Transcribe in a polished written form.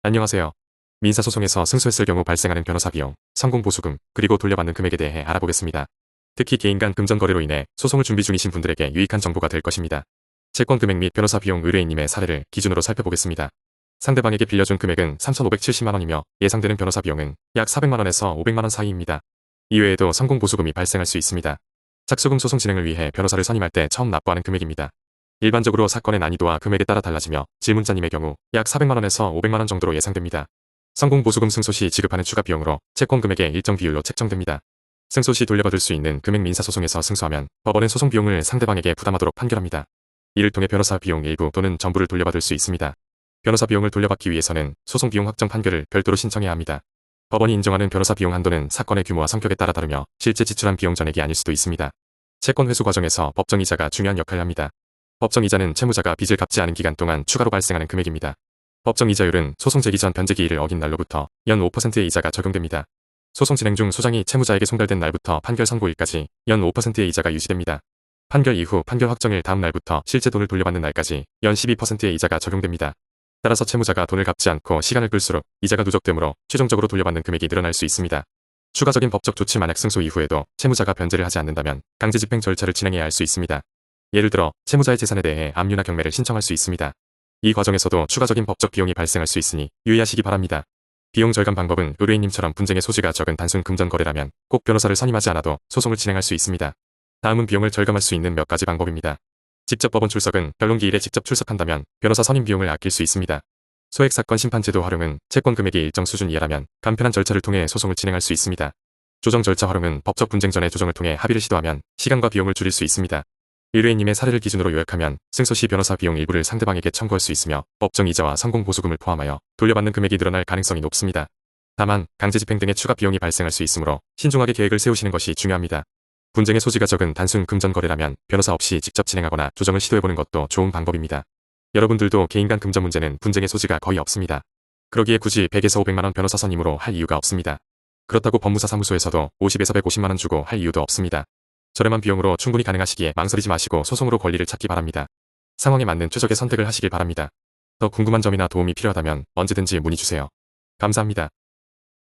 안녕하세요. 민사소송에서 승소했을 경우 발생하는 변호사 비용, 성공보수금, 그리고 돌려받는 금액에 대해 알아보겠습니다. 특히 개인 간 금전 거래로 인해 소송을 준비 중이신 분들에게 유익한 정보가 될 것입니다. 채권 금액 및 변호사 비용 의뢰인님의 사례를 기준으로 살펴보겠습니다. 상대방에게 빌려준 금액은 3,570만원이며 예상되는 변호사 비용은 약 400만원에서 500만원 사이입니다. 이외에도 성공보수금이 발생할 수 있습니다. 착수금 소송 진행을 위해 변호사를 선임할 때 처음 납부하는 금액입니다. 일반적으로 사건의 난이도와 금액에 따라 달라지며 질문자님의 경우 약 400만원에서 500만원 정도로 예상됩니다. 성공보수금 승소 시 지급하는 추가 비용으로 채권 금액의 일정 비율로 책정됩니다. 승소 시 돌려받을 수 있는 금액 민사소송에서 승소하면 법원은 소송 비용을 상대방에게 부담하도록 판결합니다. 이를 통해 변호사 비용 일부 또는 전부를 돌려받을 수 있습니다. 변호사 비용을 돌려받기 위해서는 소송 비용 확정 판결을 별도로 신청해야 합니다. 법원이 인정하는 변호사 비용 한도는 사건의 규모와 성격에 따라 다르며 실제 지출한 비용 전액이 아닐 수도 있습니다. 채권 회수 과정에서 법정이자가 중요한 역할을 합니다. 법정이자는 채무자가 빚을 갚지 않은 기간 동안 추가로 발생하는 금액입니다. 법정이자율은 소송 제기 전 변제기일을 어긴 날로부터 연 5%의 이자가 적용됩니다. 소송 진행 중 소장이 채무자에게 송달된 날부터 판결 선고일까지 연 5%의 이자가 유지됩니다. 판결 이후 판결 확정일 다음 날부터 실제 돈을 돌려받는 날까지 연 12%의 이자가 적용됩니다. 따라서 채무자가 돈을 갚지 않고 시간을 끌수록 이자가 누적되므로 최종적으로 돌려받는 금액이 늘어날 수 있습니다. 추가적인 법적 조치 만약 승소 이후에도 채무자가 변제를 하지 않는다면 강제 집행 절차를 진행해야 할 수 있습니다. 예를 들어 채무자의 재산에 대해 압류나 경매를 신청할 수 있습니다. 이 과정에서도 추가적인 법적 비용이 발생할 수 있으니 유의하시기 바랍니다. 비용 절감 방법은 의뢰인님처럼 분쟁의 소지가 적은 단순 금전 거래라면 꼭 변호사를 선임하지 않아도 소송을 진행할 수 있습니다. 다음은 비용을 절감할 수 있는 몇 가지 방법입니다. 직접 법원 출석은 변론기일에 직접 출석한다면 변호사 선임 비용을 아낄 수 있습니다. 소액사건 심판제도 활용은 채권 금액이 일정 수준 이하라면 간편한 절차를 통해 소송을 진행할 수 있습니다. 조정 절차 활용은 법적 분쟁 전에 조정을 통해 합의를 시도하면 시간과 비용을 줄일 수 있습니다. 의뢰인님의 사례를 기준으로 요약하면 승소 시 변호사 비용 일부를 상대방에게 청구할 수 있으며 법정이자와 성공보수금을 포함하여 돌려받는 금액이 늘어날 가능성이 높습니다. 다만 강제집행 등의 추가 비용이 발생할 수 있으므로 신중하게 계획을 세우시는 것이 중요합니다. 분쟁의 소지가 적은 단순 금전 거래라면 변호사 없이 직접 진행하거나 조정을 시도해보는 것도 좋은 방법입니다. 여러분들도 개인 간 금전 문제는 분쟁의 소지가 거의 없습니다. 그러기에 굳이 100에서 500만원 변호사 선임으로 할 이유가 없습니다. 그렇다고 법무사 사무소에서도 50에서 150만원 주고 할 이유도 없습니다. 저렴한 비용으로 충분히 가능하시기에 망설이지 마시고 소송으로 권리를 찾기 바랍니다. 상황에 맞는 최적의 선택을 하시길 바랍니다. 더 궁금한 점이나 도움이 필요하다면 언제든지 문의 주세요. 감사합니다.